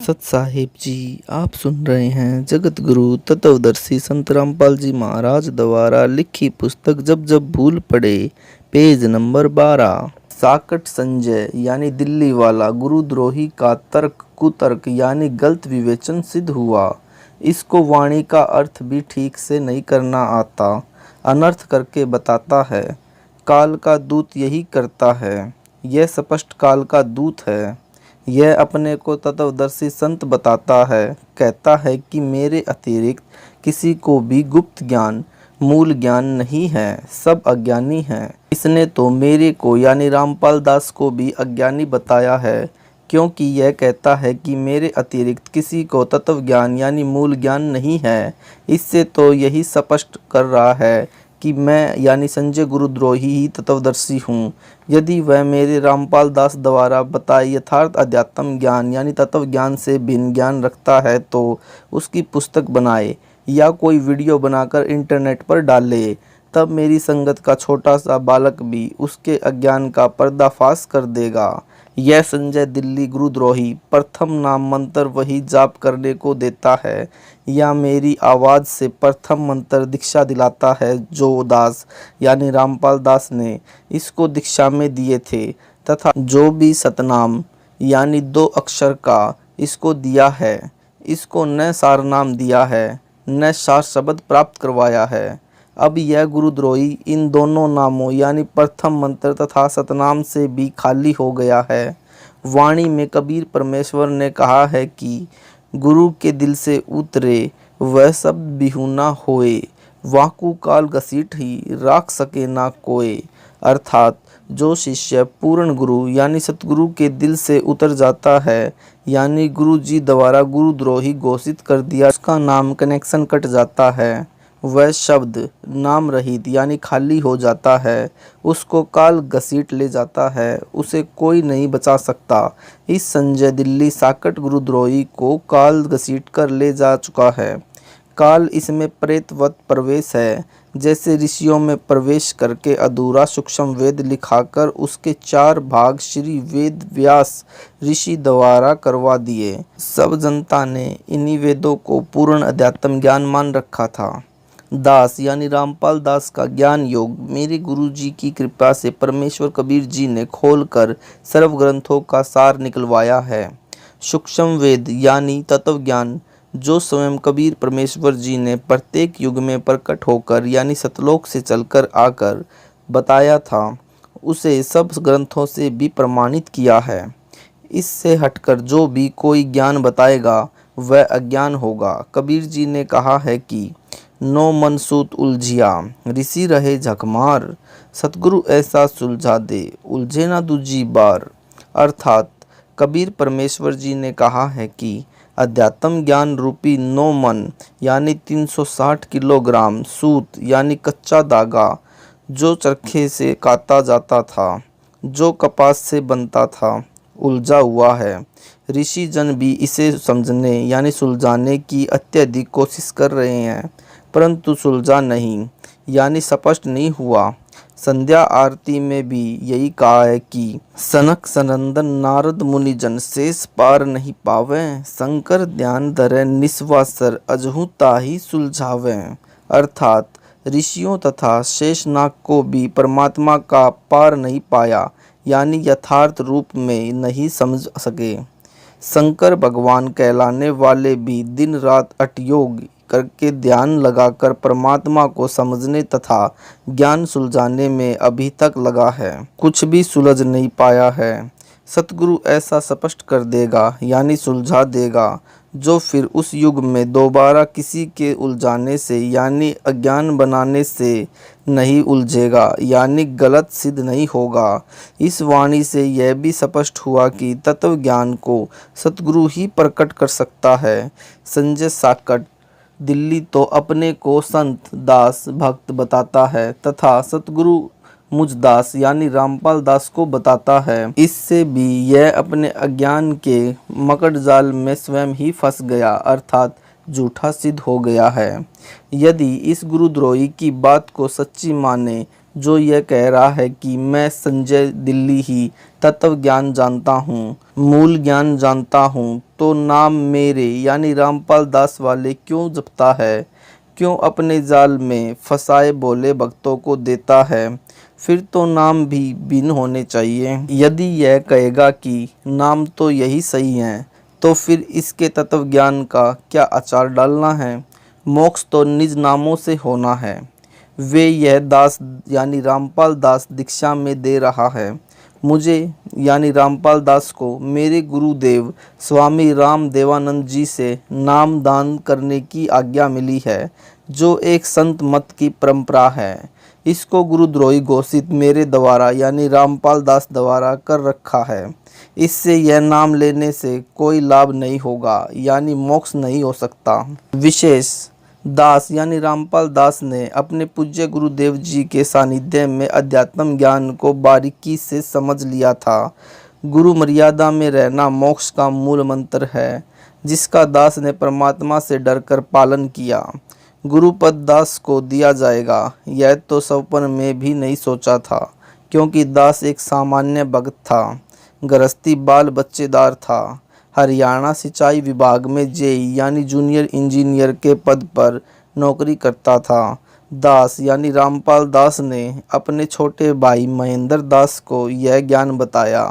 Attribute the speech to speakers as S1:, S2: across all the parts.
S1: सत साहिब जी, आप सुन रहे हैं जगत गुरु तत्वदर्शी संत रामपाल जी महाराज द्वारा लिखी पुस्तक जब जब भूल पड़े, पेज नंबर 12। साकट संजय यानी दिल्ली वाला गुरुद्रोही का तर्क कुतर्क यानी गलत विवेचन सिद्ध हुआ। इसको वाणी का अर्थ भी ठीक से नहीं करना आता, अनर्थ करके बताता है। काल का दूत यही करता है। यह स्पष्ट काल का दूत है। यह अपने को तत्वदर्शी संत बताता है, कहता है कि मेरे अतिरिक्त किसी को भी गुप्त ज्ञान मूल ज्ञान नहीं है, सब अज्ञानी हैं। इसने तो मेरे को यानी रामपाल दास को भी अज्ञानी बताया है, क्योंकि यह कहता है कि मेरे अतिरिक्त किसी को तत्व ज्ञान यानी मूल ज्ञान नहीं है। इससे तो यही स्पष्ट कर रहा है कि मैं यानी संजय गुरुद्रोही ही तत्वदर्शी हूँ। यदि वह मेरे रामपाल दास द्वारा बताए यथार्थ अध्यात्म ज्ञान यानी तत्व ज्ञान से भिन्न ज्ञान रखता है तो उसकी पुस्तक बनाए या कोई वीडियो बनाकर इंटरनेट पर डाले, तब मेरी संगत का छोटा सा बालक भी उसके अज्ञान का पर्दाफाश कर देगा। यह संजय दिल्ली गुरुद्रोही प्रथम नाम मंत्र वही जाप करने को देता है या मेरी आवाज़ से प्रथम मंत्र दीक्षा दिलाता है जो दास यानी रामपाल दास ने इसको दीक्षा में दिए थे, तथा जो भी सतनाम यानी 2 अक्षर का इसको दिया है, इसको न सार नाम दिया है न सार शब्द प्राप्त करवाया है। अब यह गुरुद्रोही इन दोनों नामों यानी प्रथम मंत्र तथा सतनाम से भी खाली हो गया है। वाणी में कबीर परमेश्वर ने कहा है कि गुरु के दिल से उतरे वह सब बिहुना होए, वाकु काल घसीट ही राख सके ना कोय। अर्थात जो शिष्य पूर्ण गुरु यानी सतगुरु के दिल से उतर जाता है यानी गुरु जी द्वारा गुरुद्रोही घोषित कर दिया, उसका नाम कनेक्शन कट जाता है, वह शब्द नाम रहित यानी खाली हो जाता है, उसको काल घसीट ले जाता है, उसे कोई नहीं बचा सकता। इस संजय दिल्ली साकट गुरुद्रोही को काल घसीट कर ले जा चुका है। काल इसमें प्रेतवत प्रवेश है, जैसे ऋषियों में प्रवेश करके अधूरा सूक्ष्म वेद लिखाकर उसके 4 भाग श्री वेद व्यास ऋषि द्वारा करवा दिए। सब जनता ने इन्हीं वेदों को पूर्ण अध्यात्म ज्ञान मान रखा था। दास यानी रामपाल दास का ज्ञान योग मेरे गुरु जी की कृपा से परमेश्वर कबीर जी ने खोलकर सर्व ग्रंथों का सार निकलवाया है। सूक्ष्म वेद यानी तत्व ज्ञान जो स्वयं कबीर परमेश्वर जी ने प्रत्येक युग में प्रकट होकर यानी सतलोक से चलकर आकर बताया था, उसे सब ग्रंथों से भी प्रमाणित किया है। इससे हटकर जो भी कोई ज्ञान बताएगा वह अज्ञान होगा। कबीर जी ने कहा है कि नो मन सूत उलझिया, ऋषि रहे झकमार, सतगुरु ऐसा सुलझा दे, उलझे ना दूजी बार। अर्थात कबीर परमेश्वर जी ने कहा है कि अध्यात्म ज्ञान रूपी 9 मन यानी 360 किलोग्राम सूत यानी कच्चा धागा जो चरखे से काता जाता था, जो कपास से बनता था, उलझा हुआ है। ऋषि जन भी इसे समझने यानी सुलझाने की अत्यधिक कोशिश कर रहे हैं, परंतु सुलझा नहीं यानी स्पष्ट नहीं हुआ। संध्या आरती में भी यही कहा है कि सनक सनंदन नारद मुनिजन शेष पार नहीं पावे, शंकर ध्यान धरे निस्वासर अजहू ताही सुलझावे। अर्थात ऋषियों तथा शेषनाग को भी परमात्मा का पार नहीं पाया यानी यथार्थ रूप में नहीं समझ सके। शंकर भगवान कहलाने वाले भी दिन रात अटयोग करके ध्यान लगाकर परमात्मा को समझने तथा ज्ञान सुलझाने में अभी तक लगा है, कुछ भी सुलझ नहीं पाया है। सतगुरु ऐसा स्पष्ट कर देगा यानी सुलझा देगा, जो फिर उस युग में दोबारा किसी के उलझाने से यानी अज्ञान बनाने से नहीं उलझेगा यानी गलत सिद्ध नहीं होगा। इस वाणी से यह भी स्पष्ट हुआ कि तत्व ज्ञान को सतगुरु ही प्रकट कर सकता है। संजय साकट दिल्ली तो अपने को संत दास भक्त बताता है तथा सतगुरु मुझ दास यानी रामपाल दास को बताता है। इससे भी यह अपने अज्ञान के मकड़ जाल में स्वयं ही फंस गया, अर्थात झूठा सिद्ध हो गया है। यदि इस गुरुद्रोही की बात को सच्ची माने जो यह कह रहा है कि मैं संजय दिल्ली ही तत्व ज्ञान जानता हूँ, मूल ज्ञान जानता हूँ, तो नाम मेरे यानी रामपाल दास वाले क्यों जपता है? क्यों अपने जाल में फंसाए भोले भक्तों को देता है? फिर तो नाम भी भिन्न होने चाहिए। यदि यह कहेगा कि नाम तो यही सही है, तो फिर इसके तत्व ज्ञान का क्या अचार डालना है? मोक्ष तो निज नामों से होना है। वे यह दास यानी रामपाल दास दीक्षा में दे रहा है। मुझे यानी रामपाल दास को मेरे गुरुदेव स्वामी राम देवानंद जी से नाम दान करने की आज्ञा मिली है, जो एक संत मत की परंपरा है। इसको गुरुद्रोही घोषित मेरे द्वारा यानी रामपाल दास द्वारा कर रखा है। इससे यह नाम लेने से कोई लाभ नहीं होगा यानी मोक्ष नहीं हो सकता। विशेष दास यानी रामपाल दास ने अपने पूज्य गुरुदेव जी के सानिध्य में अध्यात्म ज्ञान को बारीकी से समझ लिया था। गुरु मर्यादा में रहना मोक्ष का मूल मंत्र है, जिसका दास ने परमात्मा से डरकर पालन किया। गुरुपद दास को दिया जाएगा, यह तो स्वप्न में भी नहीं सोचा था, क्योंकि दास एक सामान्य भक्त था। गृहस्थी बाल बच्चेदार था। हरियाणा सिंचाई विभाग में जेई यानी जूनियर इंजीनियर के पद पर नौकरी करता था। दास यानी रामपाल दास ने अपने छोटे भाई महेंद्र दास को यह ज्ञान बताया।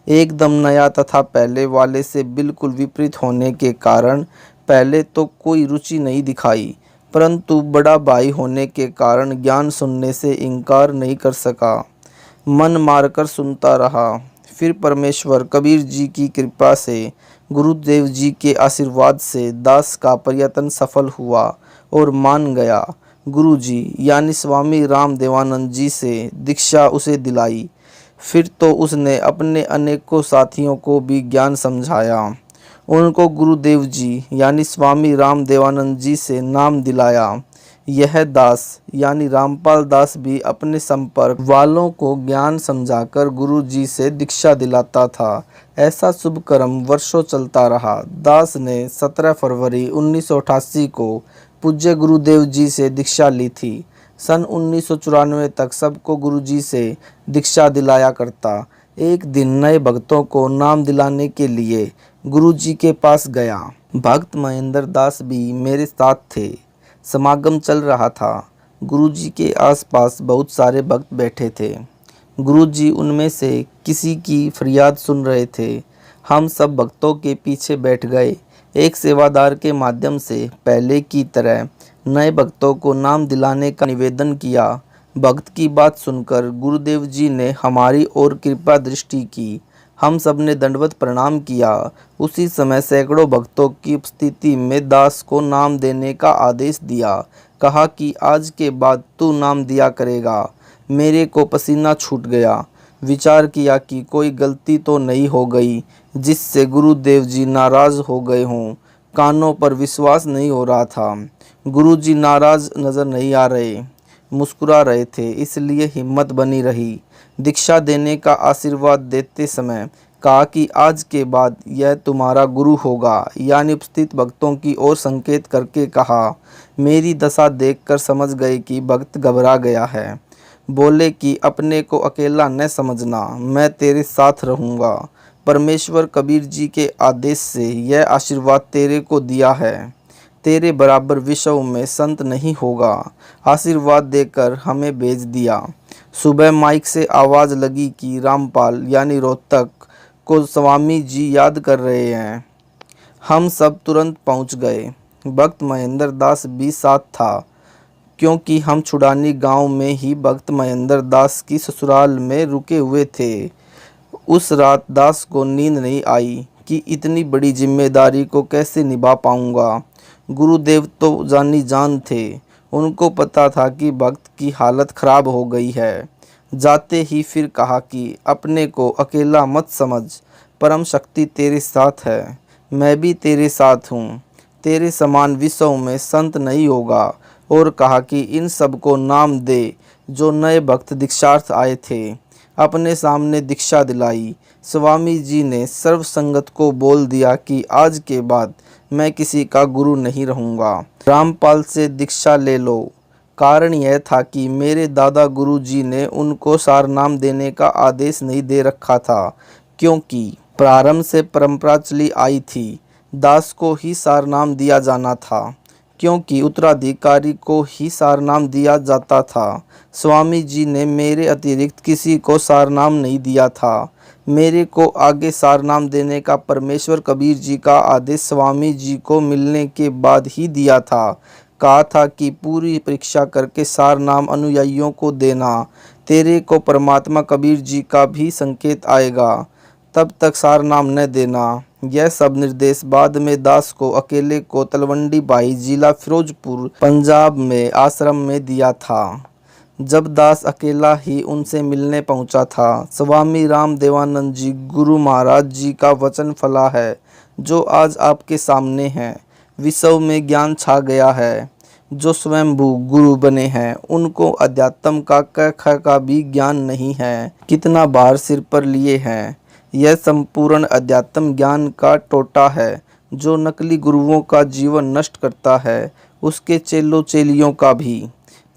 S1: एकदम नया तथा पहले वाले से बिल्कुल विपरीत होने के कारण पहले तो कोई रुचि नहीं दिखाई, परंतु बड़ा भाई होने के कारण ज्ञान सुनने से इनकार नहीं कर सका। मन मारकर सुनता रहा। फिर परमेश्वर कबीर जी की कृपा से, गुरुदेव जी के आशीर्वाद से दास का प्रयत्न सफल हुआ और मान गया। गुरु जी यानी स्वामी राम देवानंद जी से दीक्षा उसे दिलाई। फिर तो उसने अपने अनेकों साथियों को भी ज्ञान समझाया। उनको गुरुदेव जी यानी स्वामी राम देवानंद जी से नाम दिलाया। यह दास यानी रामपाल दास भी अपने संपर्क वालों को ज्ञान समझाकर गुरु जी से दीक्षा दिलाता था। ऐसा शुभ कर्म वर्षों चलता रहा। दास ने 17 फरवरी 1988 को पूज्य गुरुदेव जी से दीक्षा ली थी। सन 1994 तक सबको गुरु जी से दीक्षा दिलाया करता। एक दिन नए भक्तों को नाम दिलाने के लिए गुरु जी के पास गया। भक्त महेंद्र दास भी मेरे साथ थे। समागम चल रहा था। गुरुजी के आसपास बहुत सारे भक्त बैठे थे। गुरुजी उनमें से किसी की फरियाद सुन रहे थे। हम सब भक्तों के पीछे बैठ गए। एक सेवादार के माध्यम से पहले की तरह नए भक्तों को नाम दिलाने का निवेदन किया। भक्त की बात सुनकर गुरुदेव जी ने हमारी ओर कृपा दृष्टि की। हम सब ने दंडवत प्रणाम किया। उसी समय सैकड़ों भक्तों की उपस्थिति में दास को नाम देने का आदेश दिया। कहा कि आज के बाद तू नाम दिया करेगा। मेरे को पसीना छूट गया। विचार किया कि कोई गलती तो नहीं हो गई जिससे गुरुदेव जी नाराज हो गए हों। कानों पर विश्वास नहीं हो रहा था। गुरु जी नाराज नजर नहीं आ रहे, मुस्कुरा रहे थे, इसलिए हिम्मत बनी रही। दीक्षा देने का आशीर्वाद देते समय कहा कि आज के बाद यह तुम्हारा गुरु होगा, यानी उपस्थित भक्तों की ओर संकेत करके कहा। मेरी दशा देखकर समझ गए कि भक्त घबरा गया है। बोले कि अपने को अकेला न समझना, मैं तेरे साथ रहूँगा। परमेश्वर कबीर जी के आदेश से यह आशीर्वाद तेरे को दिया है। तेरे बराबर विश्व में संत नहीं होगा। आशीर्वाद देकर हमें भेज दिया। सुबह माइक से आवाज़ लगी कि रामपाल यानी रोहतक को स्वामी जी याद कर रहे हैं। हम सब तुरंत पहुंच गए। भक्त महेंद्र दास भी साथ था, क्योंकि हम छुड़ानी गांव में ही भक्त महेंद्र दास की ससुराल में रुके हुए थे। उस रात दास को नींद नहीं आई कि इतनी बड़ी जिम्मेदारी को कैसे निभा पाऊंगा। गुरुदेव तो जानी जान थे। उनको पता था कि भक्त की हालत खराब हो गई है। जाते ही फिर कहा कि अपने को अकेला मत समझ, परम शक्ति तेरे साथ है। मैं भी तेरे साथ हूँ। तेरे समान विश्व में संत नहीं होगा। और कहा कि इन सबको नाम दे जो नए भक्त दीक्षार्थ आए थे। अपने सामने दीक्षा दिलाई। स्वामी जी ने सर्व संगत को बोल दिया कि आज के बाद मैं किसी का गुरु नहीं रहूँगा। रामपाल से दीक्षा ले लो। कारण यह था कि मेरे दादा गुरु जी ने उनको सारनाम देने का आदेश नहीं दे रखा था, क्योंकि प्रारंभ से परंपरा चली आई थी। दास को ही सार नाम दिया जाना था, क्योंकि उत्तराधिकारी को ही सार नाम दिया जाता था। स्वामी जी ने मेरे अतिरिक्त किसी को सार नाम नहीं दिया था। मेरे को आगे सार नाम देने का परमेश्वर कबीर जी का आदेश स्वामी जी को मिलने के बाद ही दिया था। कहा था कि पूरी परीक्षा करके सार नाम अनुयायियों को देना, तेरे को परमात्मा कबीर जी का भी संकेत आएगा, तब तक सार नाम न देना। यह सब निर्देश बाद में दास को अकेले को तलवंडी भाई जिला फिरोजपुर पंजाब में आश्रम में दिया था। जब दास अकेला ही उनसे मिलने पहुंचा था, स्वामी राम देवानंद जी गुरु महाराज जी का वचन फला है, जो आज आपके सामने है। विश्व में ज्ञान छा गया है। जो स्वयंभू गुरु बने हैं, उनको अध्यात्म का क ख का भी ज्ञान नहीं है। कितना भार सिर पर लिए हैं। यह संपूर्ण अध्यात्म ज्ञान का टोटा है, जो नकली गुरुओं का जीवन नष्ट करता है, उसके चेलों चेलियों का भी।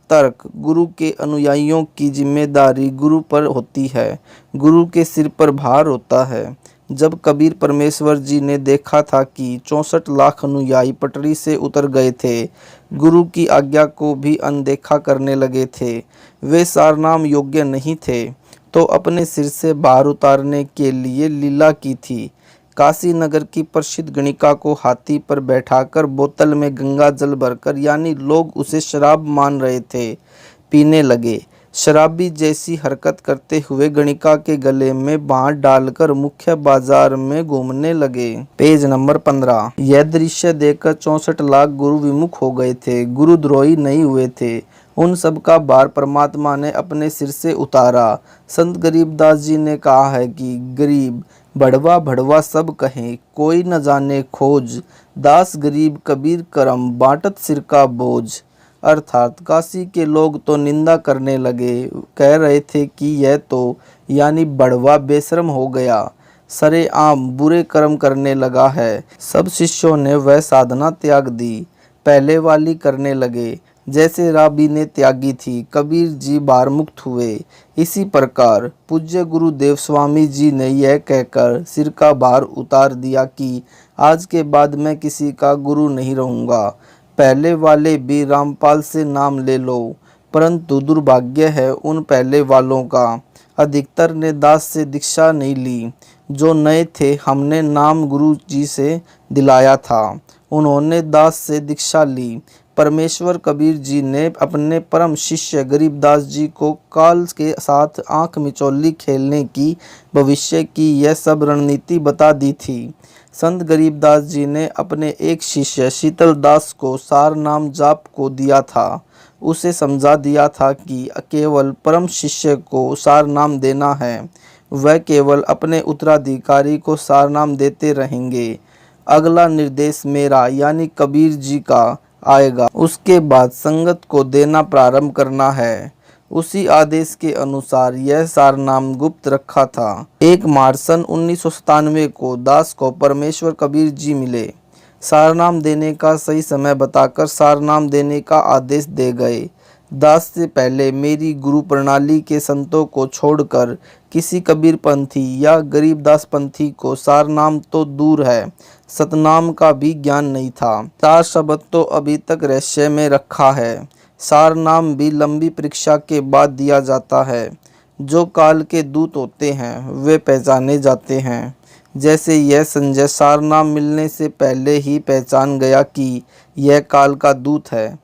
S1: तर्क: गुरु के अनुयायियों की जिम्मेदारी गुरु पर होती है, गुरु के सिर पर भार होता है। जब कबीर परमेश्वर जी ने देखा था कि 64 लाख अनुयायी पटरी से उतर गए थे, गुरु की आज्ञा को भी अनदेखा करने लगे थे, वे सारनाम योग्य नहीं थे, तो अपने सिर से भार उतारने के लिए लीला की थी। काशी नगर की प्रसिद्ध गणिका को हाथी पर बैठाकर बोतल में गंगा जल भरकर, यानी लोग उसे शराब मान रहे थे, पीने लगे। शराबी जैसी हरकत करते हुए गणिका के गले में बांध डालकर मुख्य बाजार में घूमने लगे। Page number 15। यह दृश्य देखकर 64 लाख गुरु विमुख हो गए थे, गुरुद्रोही नहीं हुए थे। उन सब का भार परमात्मा ने अपने सिर से उतारा। संत गरीबदास जी ने कहा है कि गरीब बढ़वा बढ़वा सब कहें, कोई न जाने खोज, दास गरीब कबीर करम, बांटत सिर का बोझ। अर्थात काशी के लोग तो निंदा करने लगे, कह रहे थे कि यह तो यानी बढ़वा बेशर्म हो गया, सरेआम बुरे कर्म करने लगा है। सब शिष्यों ने वह साधना त्याग दी, पहले वाली करने लगे, जैसे राबी ने त्यागी थी। कबीर जी भार मुक्त हुए। इसी प्रकार पूज्य गुरुदेव स्वामी जी ने यह कहकर सिर का भार उतार दिया कि आज के बाद मैं किसी का गुरु नहीं रहूँगा। पहले वाले भी रामपाल से नाम ले लो, परंतु दुर्भाग्य है उन पहले वालों का, अधिकतर ने दास से दीक्षा नहीं ली। जो नए थे, हमने नाम गुरु जी से दिलाया था, उन्होंने दास से दीक्षा ली। परमेश्वर कबीर जी ने अपने परम शिष्य गरीबदास जी को काल के साथ आंख मिचौली खेलने की, भविष्य की यह सब रणनीति बता दी थी। संत गरीबदास जी ने अपने एक शिष्य शीतल दास को सार नाम जाप को दिया था। उसे समझा दिया था कि केवल परम शिष्य को सार नाम देना है, वह केवल अपने उत्तराधिकारी को सार नाम देते रहेंगे। अगला निर्देश मेरा यानी कबीर जी का आएगा, उसके बाद संगत को देना प्रारंभ करना है। उसी आदेश के अनुसार यह सारनाम गुप्त रखा था। 1 मार्च सन 1997 को दास को परमेश्वर कबीर जी मिले। सारनाम देने का सही समय बताकर सारनाम देने का आदेश दे गए। दास से पहले मेरी गुरु प्रणाली के संतों को छोड़कर किसी कबीर पंथी या गरीबदास पंथी को सारनाम तो दूर है, सतनाम का भी ज्ञान नहीं था। सार शब्द तो अभी तक रहस्य में रखा है। सार नाम भी लंबी परीक्षा के बाद दिया जाता है। जो काल के दूत होते हैं वे पहचाने जाते हैं। जैसे यह संजय सार नाम मिलने से पहले ही पहचान गया कि यह काल का दूत है।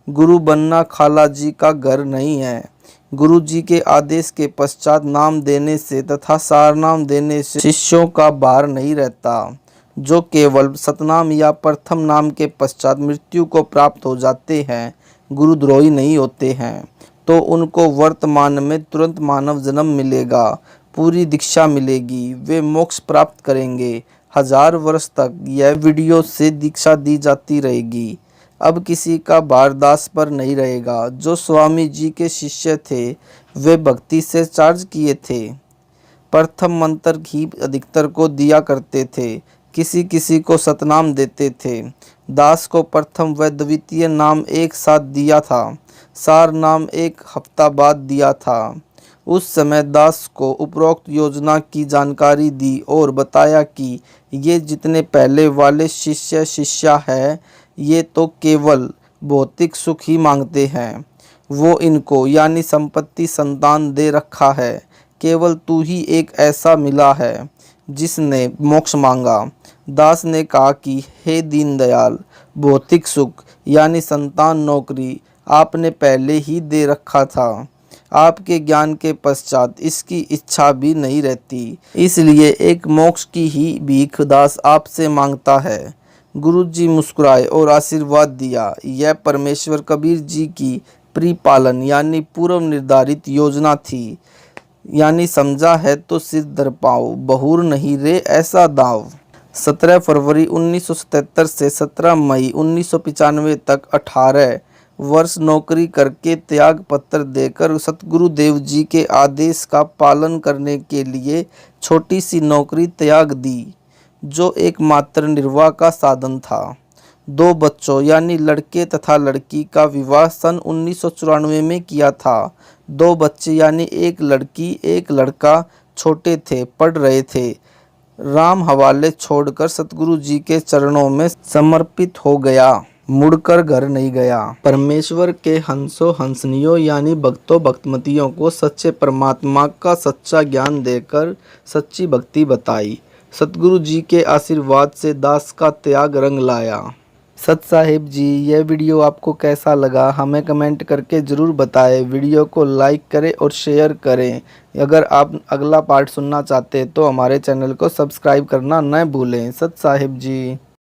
S1: गुरु बनना खाला जी का घर नहीं है। गुरु जी के आदेश के पश्चात नाम देने से तथा सार नाम देने से शिष्यों का भार नहीं रहता। जो केवल सतनाम या प्रथम नाम के पश्चात मृत्यु को प्राप्त हो जाते हैं, गुरुद्रोही नहीं होते हैं, तो उनको वर्तमान में तुरंत मानव जन्म मिलेगा, पूरी दीक्षा मिलेगी, वे मोक्ष प्राप्त करेंगे। 1000 वर्ष तक यह वीडियो से दीक्षा दी जाती रहेगी। अब किसी का भार दास पर नहीं रहेगा। जो स्वामी जी के शिष्य थे वे भक्ति से चार्ज किए थे। प्रथम मंत्र ही अधिकतर को दिया करते थे, किसी किसी को सतनाम देते थे। दास को प्रथम व द्वितीय नाम एक साथ दिया था। सार नाम 1 हफ्ता बाद दिया था। उस समय दास को उपरोक्त योजना की जानकारी दी और बताया कि ये जितने पहले वाले शिष्य शिष्या है, ये तो केवल भौतिक सुख ही मांगते हैं। वो इनको यानी संपत्ति संतान दे रखा है। केवल तू ही एक ऐसा मिला है जिसने मोक्ष मांगा। दास ने कहा कि हे दीनदयाल, भौतिक सुख यानी संतान नौकरी आपने पहले ही दे रखा था। आपके ज्ञान के पश्चात इसकी इच्छा भी नहीं रहती, इसलिए एक मोक्ष की ही भीख दास आपसे मांगता है। गुरुजी मुस्कुराए और आशीर्वाद दिया। यह परमेश्वर कबीर जी की परिपालन यानी पूर्व निर्धारित योजना थी। यानी समझा है तो सिर धर पाओ, बहुर नहीं रे ऐसा दाव। 17 फरवरी 1977 से 17 मई 1995 तक 18 वर्ष नौकरी करके त्याग पत्र देकर सतगुरुदेव जी के आदेश का पालन करने के लिए छोटी सी नौकरी त्याग दी, जो एकमात्र निर्वाह का साधन था। 2 बच्चों यानी लड़के तथा लड़की का विवाह सन 1994 में किया था। 2 बच्चे यानी एक लड़की एक लड़का छोटे थे, पढ़ रहे थे। राम हवाले छोड़कर सतगुरु जी के चरणों में समर्पित हो गया, मुड़कर घर नहीं गया। परमेश्वर के हंसों हंसनियों यानी भक्तों भक्तमतियों को सच्चे परमात्मा का सच्चा ज्ञान देकर सच्ची भक्ति बताई। सतगुरु जी के आशीर्वाद से दास का त्याग रंग लाया। सत साहिब जी, यह वीडियो आपको कैसा लगा हमें कमेंट करके ज़रूर बताएं। वीडियो को लाइक करें और शेयर करें। अगर आप अगला पार्ट सुनना चाहते हैं तो हमारे चैनल को सब्सक्राइब करना न भूलें। सत साहिब जी।